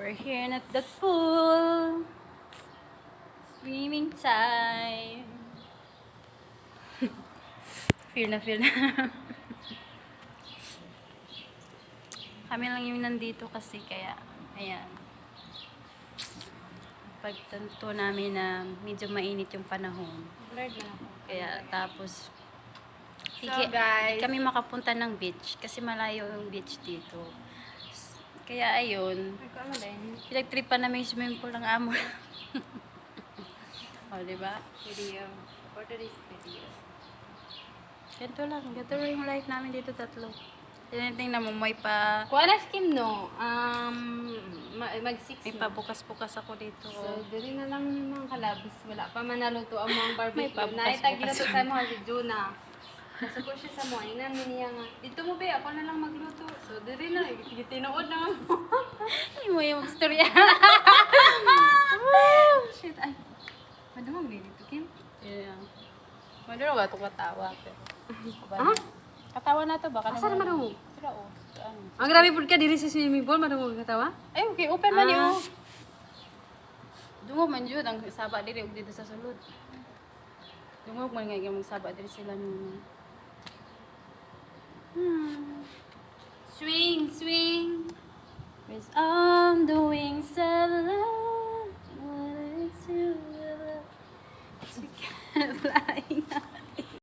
We're here at the pool. Swimming time. Feel na. Kami lang yung nandito kasi kaya, ayan. Pagtanto namin na medyo mainit yung panahon. Blurred na ako. Kaya tapos, So, guys. di kami makapunta ng beach kasi malayo yung beach dito. Kaya ayun, Ay, ko ano din? pinagtripan namin yung swimming pool ng amo. O, diba? Video. For today's video. Ganito lang yung life namin dito tatlo. Tinitingnan mo, may pa, Kuha na skim, no? Mag-6 may na. pa bukas-bukas ako dito. So, dili na lang mga kalabis. Wala pa man naluto ang mga May barbecue. pabukas-bukas. Naitag-luto sa mga si Juna. Nasa ko siya sa mo. Inan niya nga. Dito mo ba? Ako na lang magluto. So, dili na. Tinood na mo. Hindi mo yung storya. Shit, ay. Madamang baby to, Kim. Yeah. Maduro ba ito katawa? Ha? Katawa na to, baka Asa na madamo? Sila, oh. Saan? Ang grabe po ka diri sa swimming pool. Madamo katawa? Ay, okay, open man Ah. yun. Dungo man yun, ang saba diri, huwag dito sa sulod. Dungo man nga yung saba diri sila nung... Swing, swing. With on the wings of love. What is you? You can't fly.